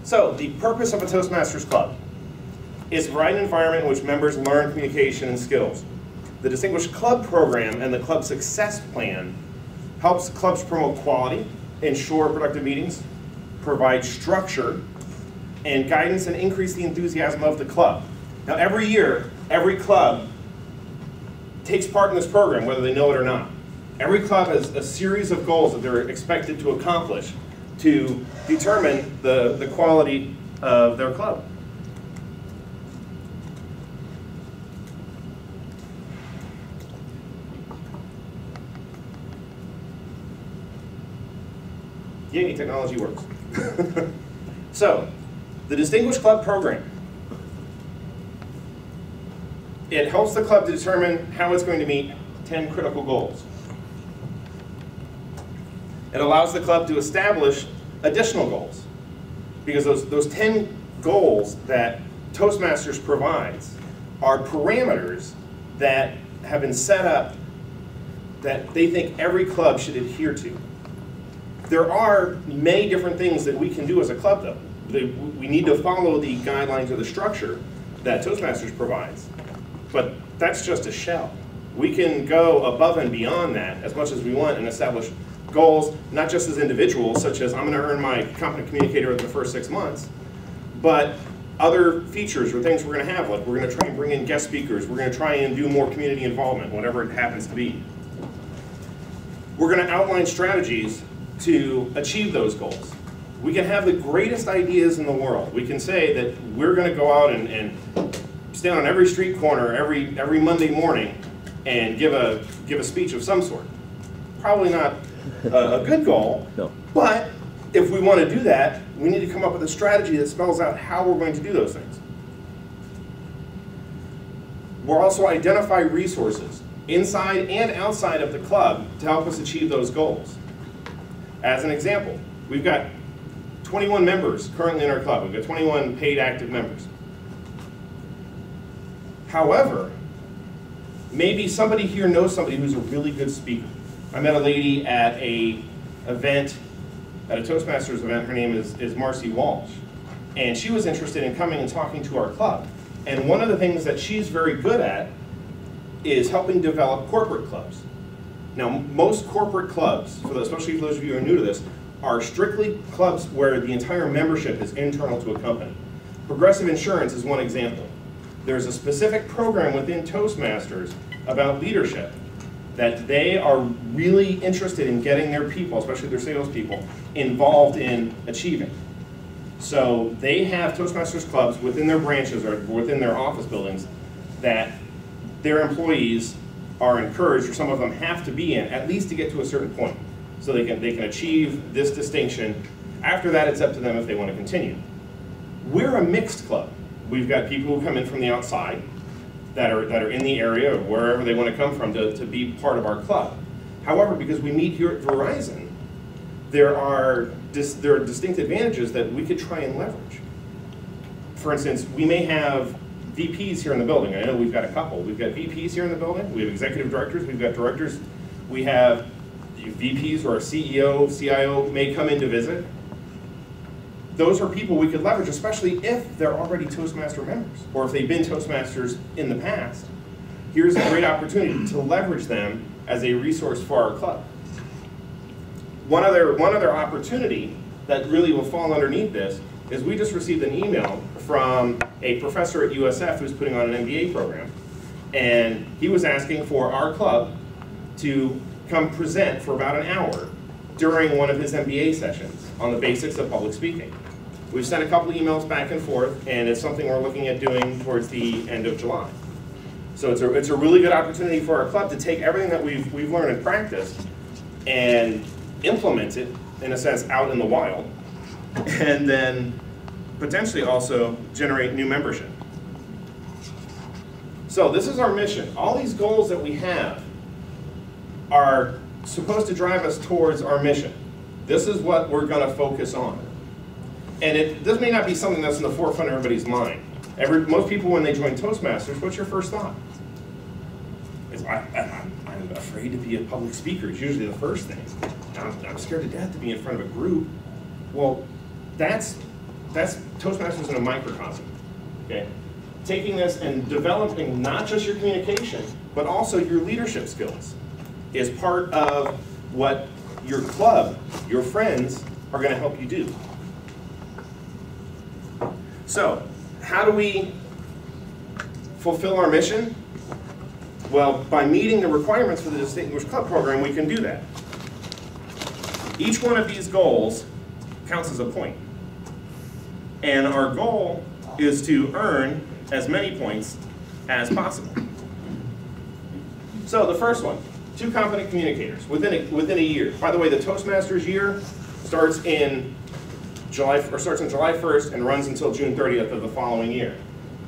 So the purpose of a Toastmasters Club is to provide an environment in which members learn communication and skills. The Distinguished Club Program and the Club Success Plan helps clubs promote quality, ensure productive meetings, provide structure, and guidance, and increase the enthusiasm of the club. Now every year, every club takes part in this program, whether they know it or not. Every club has a series of goals that they're expected to accomplish to determine the quality of their club. Yay, technology works. So, the Distinguished Club Program. It helps the club to determine how it's going to meet 10 critical goals. It allows the club to establish additional goals, because those 10 goals that Toastmasters provides are parameters that have been set up that they think every club should adhere to. There are many different things that we can do as a club, though. We need to follow the guidelines or the structure that Toastmasters provides, but that's just a shell. We can go above and beyond that as much as we want and establish goals, not just as individuals, such as I'm going to earn my competent communicator in the first 6 months, but other features or things we're going to have, like we're going to try and bring in guest speakers, we're going to try and do more community involvement, whatever it happens to be. We're going to outline strategies to achieve those goals. We can have the greatest ideas in the world. We can say that we're going to go out and stand on every street corner every Monday morning and give a speech of some sort. Probably not a good goal, no. But if we want to do that, we need to come up with a strategy that spells out how we're going to do those things. We'll also identify resources inside and outside of the club to help us achieve those goals. As an example, we've got 21 members currently in our club. We've got 21 paid active members. However, maybe somebody here knows somebody who's a really good speaker. I met a lady at a event, at a Toastmasters event. Her name is Marcy Walsh. And she was interested in coming and talking to our club. And one of the things that she's very good at is helping develop corporate clubs. Now, most corporate clubs, especially for those of you who are new to this, are strictly clubs where the entire membership is internal to a company. Progressive Insurance is one example. There's a specific program within Toastmasters about leadership that they are really interested in getting their people, especially their salespeople, involved in achieving. So they have Toastmasters clubs within their branches or within their office buildings that their employees are encouraged, or some of them have to be in, at least to get to a certain point. So they can achieve this distinction. After that, it's up to them if they want to continue. We're a mixed club. We've got people who come in from the outside that are in the area or wherever they want to come from to be part of our club. However, because we meet here at Verizon, there are distinct advantages that we could try and leverage. For instance, we may have VPs here in the building. I know we've got a couple. We've got VPs here in the building. We have executive directors. We've got directors. We have VPs or a CEO, CIO may come in to visit. Those are people we could leverage, especially if they're already Toastmaster members or if they've been Toastmasters in the past. Here's a great opportunity to leverage them as a resource for our club. One other opportunity that really will fall underneath this is we just received an email from a professor at USF who's putting on an MBA program. And he was asking for our club to come present for about an hour during one of his MBA sessions on the basics of public speaking. We've sent a couple emails back and forth, and it's something we're looking at doing towards the end of July. So it's a really good opportunity for our club to take everything that we've learned and practiced and implement it, in a sense, out in the wild, and then potentially also generate new membership. So this is our mission. All these goals that we have are supposed to drive us towards our mission. This is what we're going to focus on. And this may not be something that's in the forefront of everybody's mind. Most people, when they join Toastmasters, what's your first thought? It's, I'm afraid to be a public speaker. It's usually the first thing. I'm scared to death to be in front of a group. Well, that's that's Toastmasters in a microcosm, okay? Taking this and developing not just your communication, but also your leadership skills is part of what your club, your friends, are going to help you do. So, how do we fulfill our mission? Well, by meeting the requirements for the Distinguished Club program, we can do that. Each one of these goals counts as a point. And our goal is to earn as many points as possible. So the first one, 2 competent communicators within a year. By the way, the Toastmasters year starts in July 1st and runs until June 30th of the following year.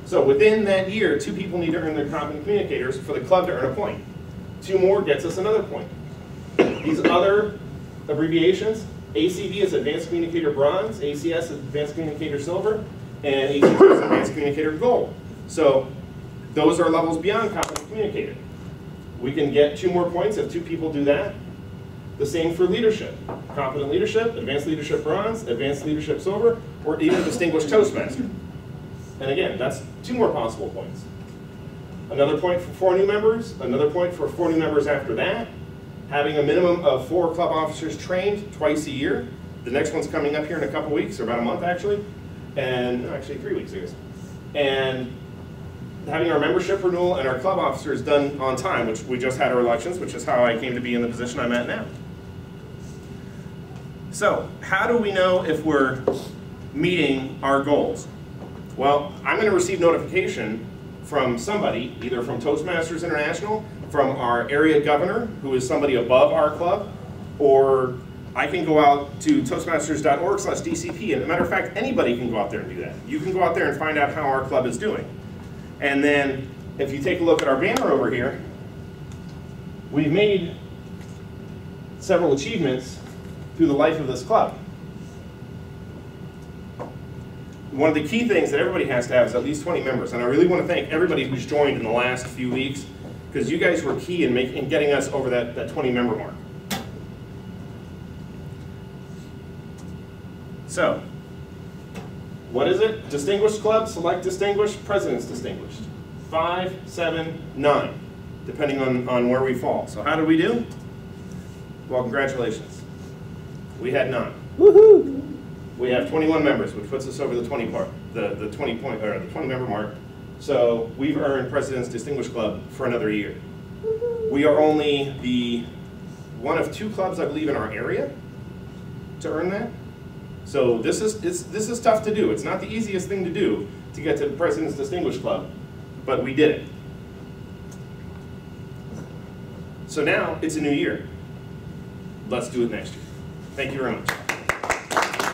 So within that year, 2 people need to earn their competent communicators for the club to earn a point. 2 more gets us another point. These other abbreviations, ACB is Advanced Communicator Bronze, ACS is Advanced Communicator Silver, and ACG is Advanced Communicator Gold. So those are levels beyond competent communicator. We can get 2 more points if 2 people do that. The same for leadership. Competent leadership, Advanced Leadership Bronze, Advanced Leadership Silver, or even Distinguished Toastmaster. And again, that's 2 more possible points. Another point for 4 new members, another point for 4 new members after that. Having a minimum of 4 club officers trained twice a year. The next one's coming up here in a couple weeks, or about a month actually. And actually 3 weeks, I guess. And having our membership renewal and our club officers done on time, which we just had our elections, which is how I came to be in the position I'm at now. So, how do we know if we're meeting our goals? Well, I'm going to receive notification from somebody, either from Toastmasters International, from our area governor, who is somebody above our club, or I can go out to toastmasters.org/DCP, and as a matter of fact, anybody can go out there and do that. You can go out there and find out how our club is doing. And then, if you take a look at our banner over here, we've made several achievements through the life of this club. One of the key things that everybody has to have is at least 20 members, and I really want to thank everybody who's joined in the last few weeks, because you guys were key in getting us over that 20 member mark. So, what is it? Distinguished Club, Select Distinguished, President's Distinguished. 5, 7, 9, depending on where we fall. So how did we do? Well, congratulations. We had 9. Woohoo! We have 21 members, which puts us over the 20 member mark. So we've earned President's Distinguished Club for another year. We are only the one of 2 clubs, I believe, in our area to earn that. So this is tough to do. It's not the easiest thing to do to get to the President's Distinguished Club, but we did it. So now it's a new year. Let's do it next year. Thank you very much.